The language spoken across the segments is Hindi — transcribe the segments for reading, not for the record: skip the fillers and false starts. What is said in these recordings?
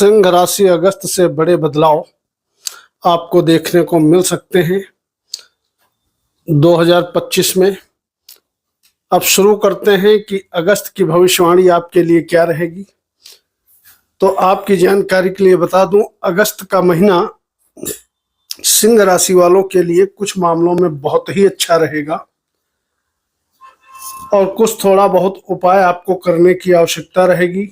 सिंह राशि अगस्त से बड़े बदलाव आपको देखने को मिल सकते हैं 2025 में। अब शुरू करते हैं कि अगस्त की भविष्यवाणी आपके लिए क्या रहेगी। तो आपकी जानकारी के लिए बता दूं, अगस्त का महीना सिंह राशि वालों के लिए कुछ मामलों में बहुत ही अच्छा रहेगा और कुछ थोड़ा बहुत उपाय आपको करने की आवश्यकता रहेगी।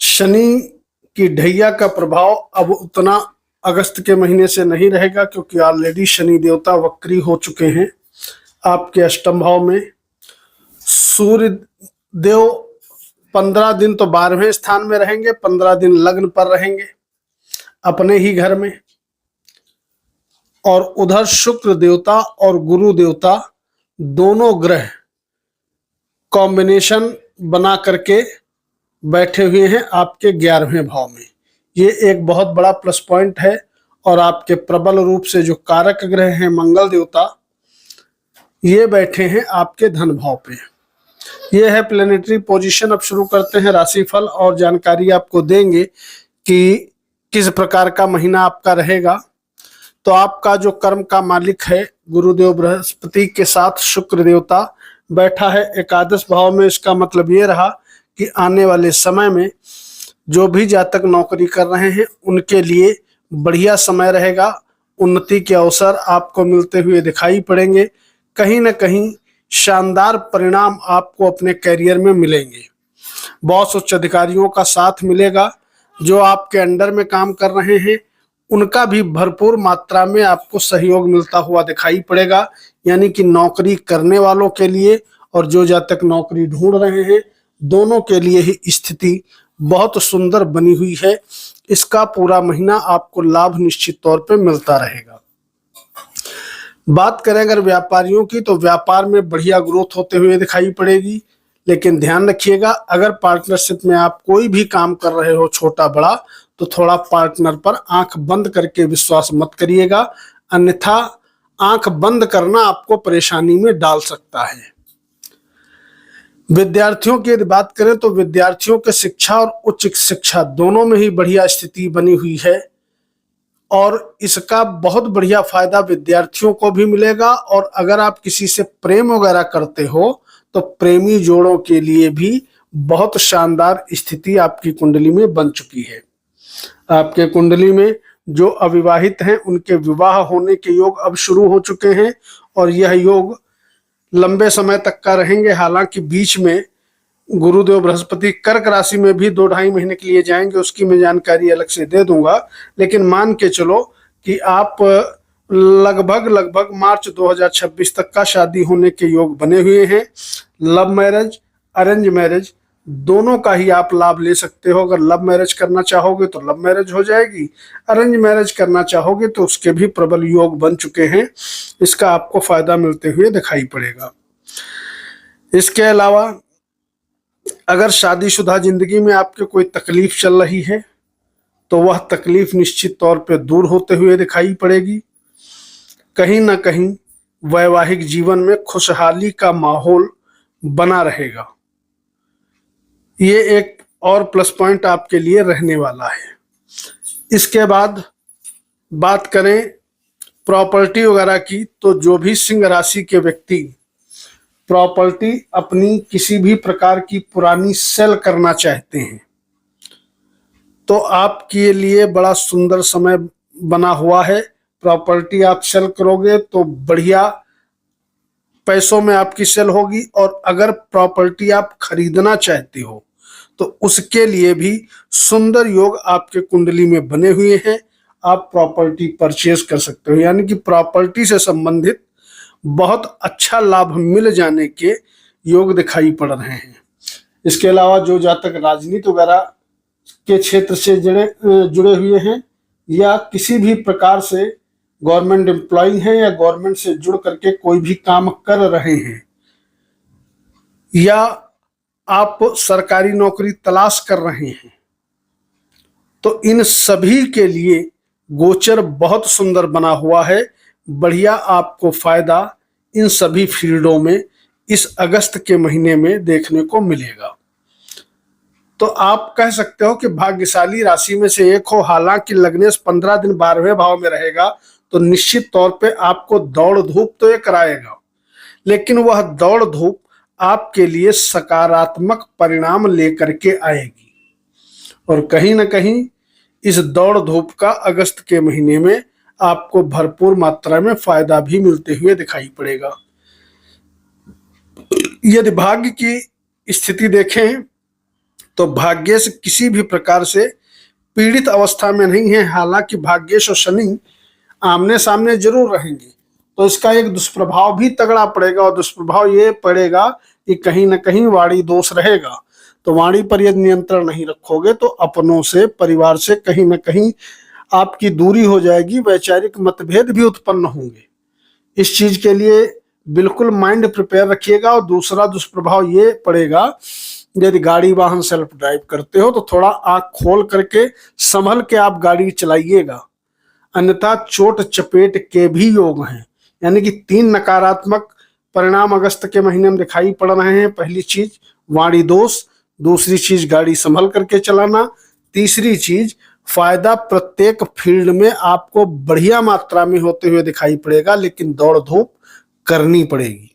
शनि की ढैया का प्रभाव अब उतना अगस्त के महीने से नहीं रहेगा, क्योंकि ऑलरेडी शनि देवता वक्री हो चुके हैं आपके अष्टम भाव में। सूर्य देव 15 दिन तो 12वें स्थान में रहेंगे, 15 दिन लग्न पर रहेंगे अपने ही घर में। और उधर शुक्र देवता और गुरु देवता दोनों ग्रह कॉम्बिनेशन बना करके बैठे हुए हैं आपके 11वें भाव में। ये एक बहुत बड़ा प्लस पॉइंट है। और आपके प्रबल रूप से जो कारक ग्रह हैं मंगल देवता, ये बैठे हैं आपके धन भाव पे। ये है प्लेनेटरी पोजीशन। अब शुरू करते हैं राशिफल और जानकारी आपको देंगे कि किस प्रकार का महीना आपका रहेगा। तो आपका जो कर्म का मालिक है गुरुदेव बृहस्पति के साथ शुक्र देवता बैठा है एकादश भाव में। इसका मतलब ये रहा कि आने वाले समय में जो भी जातक नौकरी कर रहे हैं उनके लिए बढ़िया समय रहेगा। उन्नति के अवसर आपको मिलते हुए दिखाई पड़ेंगे। कहीं ना कहीं शानदार परिणाम आपको अपने करियर में मिलेंगे। बॉस उच्च अधिकारियों का साथ मिलेगा। जो आपके अंडर में काम कर रहे हैं उनका भी भरपूर मात्रा में आपको सहयोग मिलता हुआ दिखाई पड़ेगा। यानी कि नौकरी करने वालों के लिए और जो जातक नौकरी ढूंढ रहे हैं दोनों के लिए ही स्थिति बहुत सुंदर बनी हुई है। इसका पूरा महीना आपको लाभ निश्चित तौर पे मिलता रहेगा। बात करें अगर व्यापारियों की, तो व्यापार में बढ़िया ग्रोथ होते हुए दिखाई पड़ेगी। लेकिन ध्यान रखिएगा, अगर पार्टनरशिप में आप कोई भी काम कर रहे हो छोटा बड़ा, तो थोड़ा पार्टनर पर आंख बंद करके विश्वास मत करिएगा, अन्यथा आंख बंद करना आपको परेशानी में डाल सकता है। विद्यार्थियों की यदि बात करें तो विद्यार्थियों के शिक्षा और उच्च शिक्षा दोनों में ही बढ़िया स्थिति बनी हुई है और इसका बहुत बढ़िया फायदा विद्यार्थियों को भी मिलेगा। और अगर आप किसी से प्रेम वगैरह करते हो तो प्रेमी जोड़ों के लिए भी बहुत शानदार स्थिति आपकी कुंडली में बन चुकी है। आपके कुंडली में जो अविवाहित हैं उनके विवाह होने के योग अब शुरू हो चुके हैं और यह योग लंबे समय तक का रहेंगे। हालांकि बीच में गुरुदेव बृहस्पति कर्क राशि में भी 2-2.5 महीने के लिए जाएंगे, उसकी मैं जानकारी अलग से दे दूंगा। लेकिन मान के चलो कि आप लगभग मार्च 2026 तक का शादी होने के योग बने हुए हैं। लव मैरिज, अरेंज मैरिज दोनों का ही आप लाभ ले सकते हो। अगर लव मैरिज करना चाहोगे तो लव मैरिज हो जाएगी, अरेंज मैरिज करना चाहोगे तो उसके भी प्रबल योग बन चुके हैं। इसका आपको फायदा मिलते हुए दिखाई पड़ेगा। इसके अलावा अगर शादीशुदा जिंदगी में आपके कोई तकलीफ चल रही है तो वह तकलीफ निश्चित तौर पे दूर होते हुए दिखाई पड़ेगी। कहीं ना कहीं वैवाहिक जीवन में खुशहाली का माहौल बना रहेगा। ये एक और प्लस पॉइंट आपके लिए रहने वाला है। इसके बाद बात करें प्रॉपर्टी वगैरह की, तो जो भी सिंह राशि के व्यक्ति प्रॉपर्टी अपनी किसी भी प्रकार की पुरानी सेल करना चाहते हैं तो आपके लिए बड़ा सुंदर समय बना हुआ है। प्रॉपर्टी आप सेल करोगे तो बढ़िया पैसों में आपकी सेल होगी। और अगर प्रॉपर्टी आप खरीदना चाहते हो तो उसके लिए भी सुंदर योग आपके कुंडली में बने हुए हैं। आप प्रॉपर्टी परचेज कर सकते हो, यानी कि प्रॉपर्टी से संबंधित बहुत अच्छा लाभ मिल जाने के योग दिखाई पड़ रहे हैं। इसके अलावा जो जातक राजनीति वगैरह के क्षेत्र से जुड़े हुए हैं या किसी भी प्रकार से गवर्नमेंट एम्प्लॉय हैं या गवर्नमेंट से जुड़ करके कोई भी काम कर रहे हैं या आप सरकारी नौकरी तलाश कर रहे हैं, तो इन सभी के लिए गोचर बहुत सुंदर बना हुआ है। बढ़िया आपको फायदा इन सभी फील्डों में इस अगस्त के महीने में देखने को मिलेगा। तो आप कह सकते हो कि भाग्यशाली राशि में से एक हो। हालांकि लग्नेश 15 दिन 12वें भाव में रहेगा तो निश्चित तौर पे आपको दौड़ धूप तो ये कराएगा, लेकिन वह दौड़ धूप आपके लिए सकारात्मक परिणाम लेकर के आएगी। और कहीं ना कहीं इस दौड़ धूप का अगस्त के महीने में आपको भरपूर मात्रा में फायदा भी मिलते हुए दिखाई पड़ेगा। यदि भाग्य की स्थिति देखें तो भाग्येश किसी भी प्रकार से पीड़ित अवस्था में नहीं है। हालांकि भाग्येश और शनि आमने सामने जरूर रहेंगे, तो इसका एक दुष्प्रभाव भी तगड़ा पड़ेगा, और दुष्प्रभाव ये पड़ेगा कि कहीं ना कहीं वाणी दोष रहेगा। तो वाणी पर यदि नियंत्रण नहीं रखोगे तो अपनों से, परिवार से कहीं ना कहीं आपकी दूरी हो जाएगी, वैचारिक मतभेद भी उत्पन्न होंगे। इस चीज के लिए बिल्कुल माइंड प्रिपेयर रखिएगा। और दूसरा दुष्प्रभाव ये पड़ेगा, यदि गाड़ी वाहन सेल्फ ड्राइव करते हो तो थोड़ा आंख खोल करके संभल के आप गाड़ी चलाइएगा, अन्यथा चोट चपेट के भी योग हैं। यानी कि 3 नकारात्मक परिणाम अगस्त के महीने में दिखाई पड़ रहे हैं। पहली चीज वाणी दोष, दूसरी चीज गाड़ी संभल करके चलाना, तीसरी चीज फायदा प्रत्येक फील्ड में आपको बढ़िया मात्रा में होते हुए दिखाई पड़ेगा, लेकिन दौड़ धूप करनी पड़ेगी।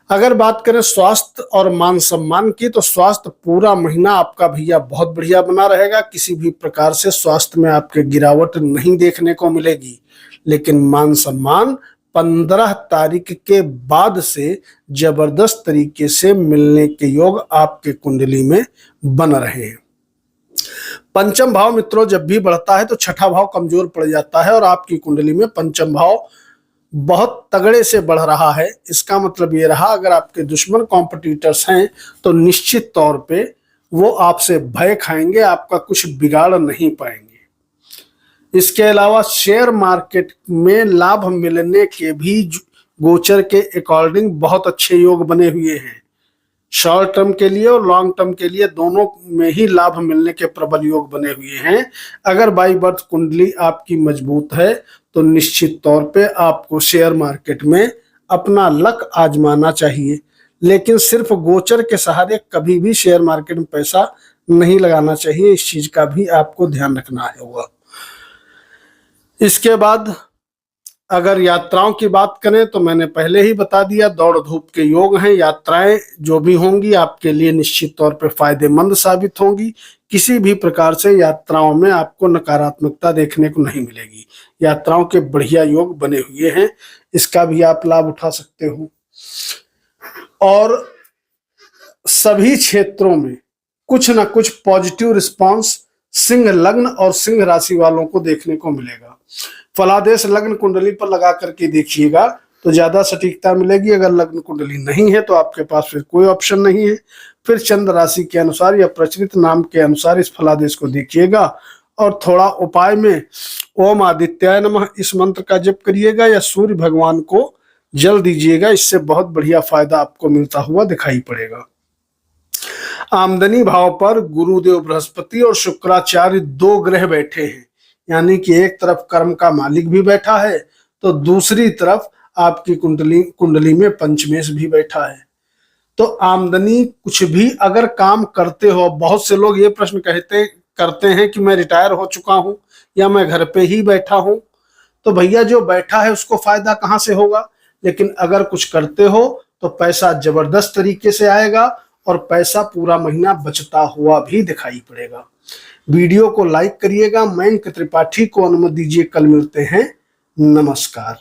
अगर बात करें स्वास्थ्य और मान सम्मान की, तो स्वास्थ्य पूरा महीना आपका भैया बहुत बढ़िया बना रहेगा। किसी भी प्रकार से स्वास्थ्य में आपके गिरावट नहीं देखने को मिलेगी, लेकिन मान सम्मान 15 तारीख के बाद से जबरदस्त तरीके से मिलने के योग आपके कुंडली में बन रहे हैं। पंचम भाव मित्रों जब भी बढ़ता है तो छठा भाव कमजोर पड़ जाता है, और आपकी कुंडली में पंचम भाव बहुत तगड़े से बढ़ रहा है। इसका मतलब ये रहा, अगर आपके दुश्मन कॉम्पिटिटर्स हैं तो निश्चित तौर पे वो आपसे भय खाएंगे, आपका कुछ बिगाड़ नहीं पाएंगे। इसके अलावा शेयर मार्केट में लाभ मिलने के भी गोचर के अकॉर्डिंग बहुत अच्छे योग बने हुए हैं। शॉर्ट टर्म के लिए और लॉन्ग टर्म के लिए दोनों में ही लाभ मिलने के प्रबल योग बने हुए हैं। अगर बाई बर्थ कुंडली आपकी मजबूत है तो निश्चित तौर पे आपको शेयर मार्केट में अपना लक आजमाना चाहिए, लेकिन सिर्फ गोचर के सहारे कभी भी शेयर मार्केट में पैसा नहीं लगाना चाहिए। इस चीज का भी आपको ध्यान रखना होगा। इसके बाद अगर यात्राओं की बात करें तो मैंने पहले ही बता दिया, दौड़ धूप के योग हैं। यात्राएं जो भी होंगी आपके लिए निश्चित तौर पे फायदेमंद साबित होंगी। किसी भी प्रकार से यात्राओं में आपको नकारात्मकता देखने को नहीं मिलेगी। यात्राओं के बढ़िया योग बने हुए हैं, इसका भी आप लाभ उठा सकते हो। और सभी क्षेत्रों में कुछ ना कुछ पॉजिटिव रिस्पांस सिंह लग्न और सिंह राशि वालों को देखने को मिलेगा। फलादेश लग्न कुंडली पर लगा करके देखिएगा तो ज्यादा सटीकता मिलेगी। अगर लग्न कुंडली नहीं है तो आपके पास फिर कोई ऑप्शन नहीं है। फिर चंद्र राशि के अनुसार या प्रचलित नाम के अनुसार इस फलादेश को देखिएगा, और थोड़ा उपाय में ओम आदित्याय नमः इस मंत्र का जप करिएगा या सूर्य भगवान को जल दीजिएगा। इससे बहुत बढ़िया फायदा आपको मिलता हुआ दिखाई पड़ेगा। आमदनी भाव पर गुरुदेव बृहस्पति और शुक्राचार्य 2 ग्रह बैठे हैं, यानी कि एक तरफ कर्म का मालिक भी बैठा है तो दूसरी तरफ आपकी कुंडली में पंचमेश भी बैठा है। तो आमदनी कुछ भी अगर काम करते हो, बहुत से लोग ये प्रश्न करते हैं कि मैं रिटायर हो चुका हूं या मैं घर पे ही बैठा हूं, तो भैया जो बैठा है उसको फायदा कहां से होगा। लेकिन अगर कुछ करते हो तो पैसा जबरदस्त तरीके से आएगा, और पैसा पूरा महीना बचता हुआ भी दिखाई पड़ेगा। वीडियो को लाइक करिएगा। मयंक त्रिपाठी को अनुमति दीजिए। कल मिलते हैं। नमस्कार।